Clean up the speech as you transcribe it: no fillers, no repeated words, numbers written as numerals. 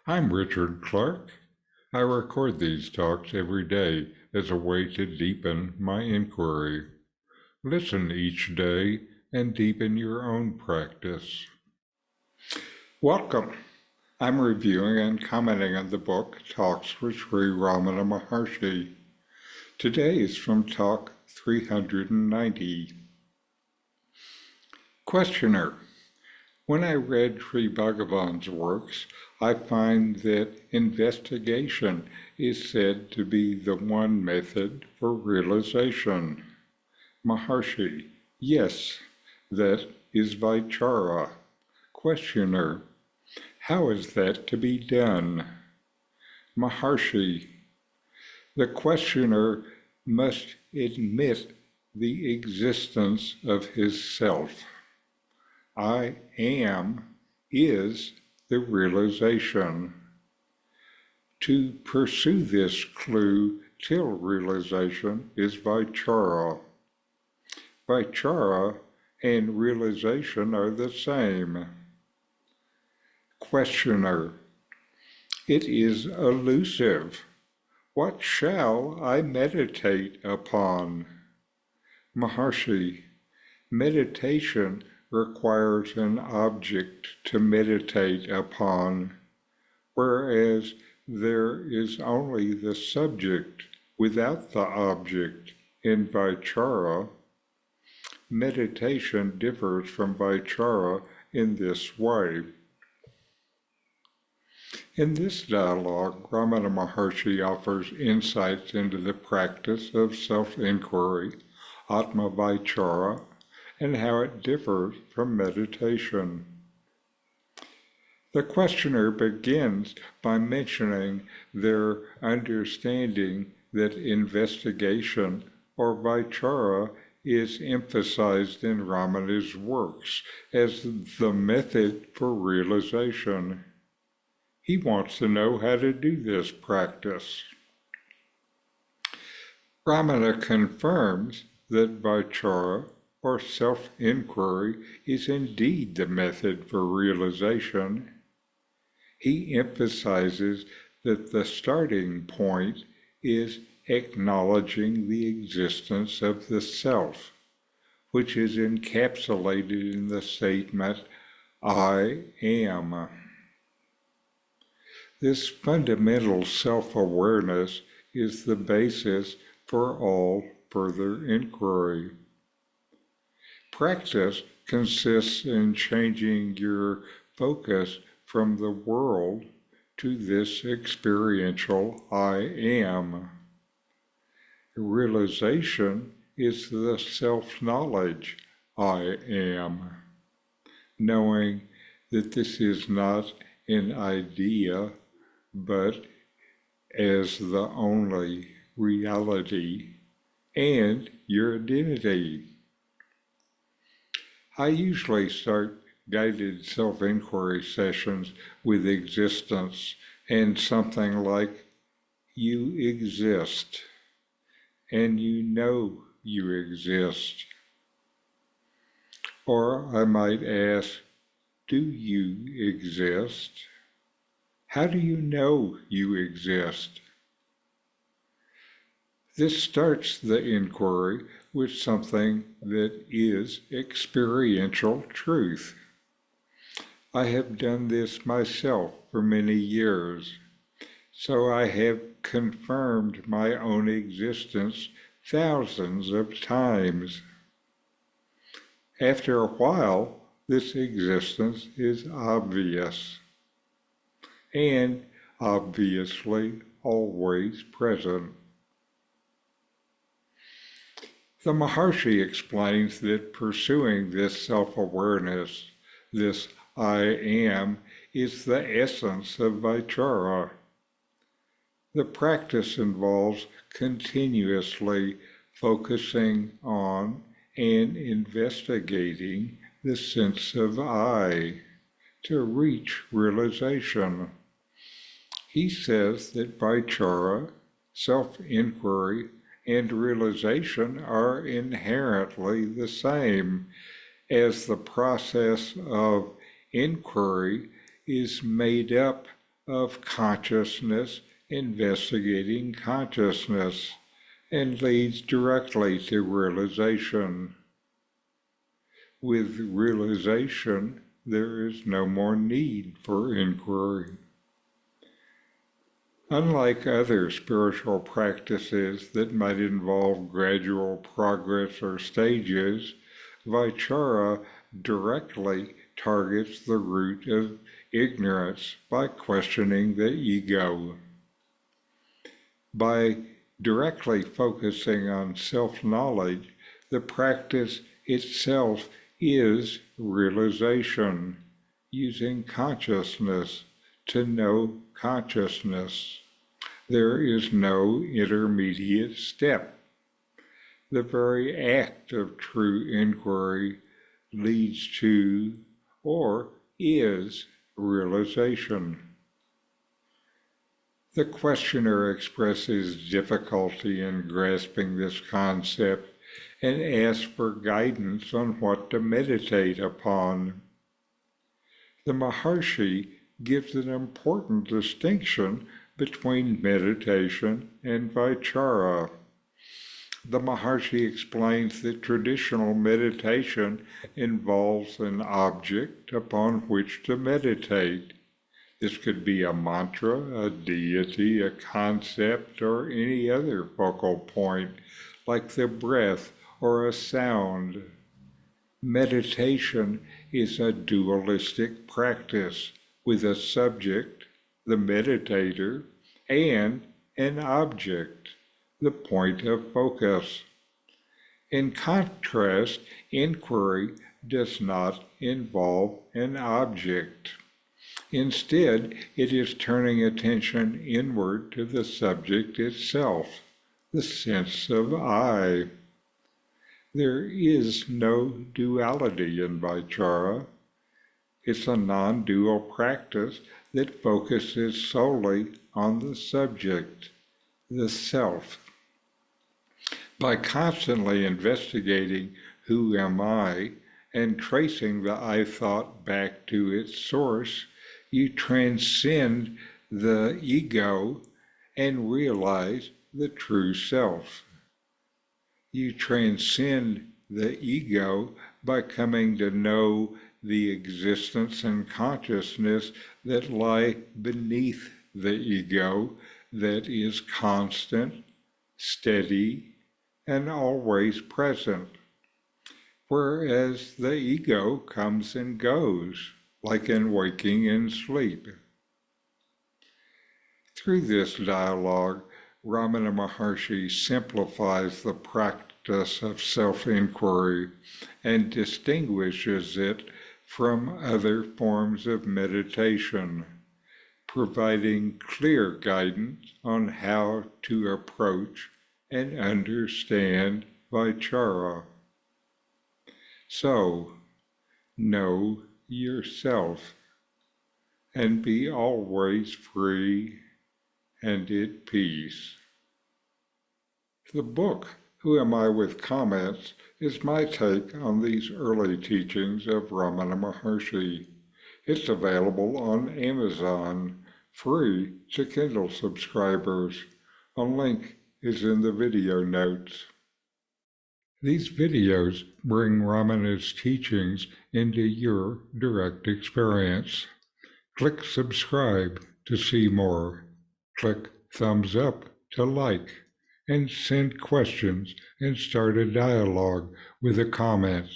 I'm Richard Clarke. I record these talks every day as a way to deepen my inquiry. Listen each day and deepen your own practice. Welcome. I'm reviewing and commenting on the book Talks with Sri Ramana Maharshi. Today is from Talk 390. Questioner. When I read Sri Bhagavan's works, I find that investigation is said to be the one method for realization. Maharshi. Yes, that is Vichara. Questioner. How is that to be done? Maharshi. The questioner must admit the existence of his self. I am is the realization. To pursue this clue till realization is Vichara. Vichara and realization are the same. Questioner. It is elusive. What shall I meditate upon? Maharshi. Meditation requires an object to meditate upon, whereas there is only the subject without the object in Vichara. Meditation differs from Vichara in this way. In this dialogue, Ramana Maharshi offers insights into the practice of self-inquiry, Atma Vichara, and how it differs from meditation. The questioner begins by mentioning their understanding that investigation, or Vichara, is emphasized in Ramana's works as the method for realization. He wants to know how to do this practice. Ramana confirms that Vichara, or self-inquiry, is indeed the method for realization. He emphasizes that the starting point is acknowledging the existence of the self, which is encapsulated in the statement, I am. This fundamental self-awareness is the basis for all further inquiry. Practice consists in changing your focus from the world to this experiential I am. Realization is the self-knowledge I am, knowing that this is not an idea, but as the only reality and your identity. I usually start guided self-inquiry sessions with existence and something like, you exist, and you know you exist. Or I might ask, do you exist? How do you know you exist? This starts the inquiry with something that is experiential truth. I have done this myself for many years, so I have confirmed my own existence thousands of times. After a while, this existence is obvious, and obviously always present. The Maharshi explains that pursuing this self-awareness, this I am, is the essence of Vichara. The practice involves continuously focusing on and investigating the sense of I to reach realization. He says that Vichara, self-inquiry, and realization are inherently the same, as the process of inquiry is made up of consciousness investigating consciousness and leads directly to realization. With realization, there is no more need for inquiry. Unlike other spiritual practices that might involve gradual progress or stages, Vichara directly targets the root of ignorance by questioning the ego. By directly focusing on self-knowledge, the practice itself is realization, using consciousness to know consciousness. There is no intermediate step. The very act of true inquiry leads to or is realization. The questioner expresses difficulty in grasping this concept and asks for guidance on what to meditate upon. The Maharshi gives an important distinction between meditation and Vichara. The Maharshi explains that traditional meditation involves an object upon which to meditate. This could be a mantra, a deity, a concept, or any other focal point, like the breath or a sound. Meditation is a dualistic practice with a subject, the meditator, and an object, the point of focus. In contrast, inquiry does not involve an object. Instead, it is turning attention inward to the subject itself, the sense of I. There is no duality in Vichara. It's a non-dual practice that focuses solely on the subject, the self. By constantly investigating who am I and tracing the I thought back to its source, you transcend the ego and realize the true self. You transcend the ego by coming to know the existence and consciousness that lie beneath the ego, that is constant, steady, and always present. Whereas the ego comes and goes, like in waking and sleep. Through this dialogue, Ramana Maharshi simplifies the practice of self-inquiry and distinguishes it from other forms of meditation, providing clear guidance on how to approach and understand Vichara. So, know yourself and be always free and at peace. The book, Who Am I with Comments, is my take on these early teachings of Ramana Maharshi. It's available on Amazon, free to Kindle subscribers. A link is in the video notes. These videos bring Ramana's teachings into your direct experience. Click subscribe to see more. Click thumbs up to like, and send questions and start a dialogue with a comment.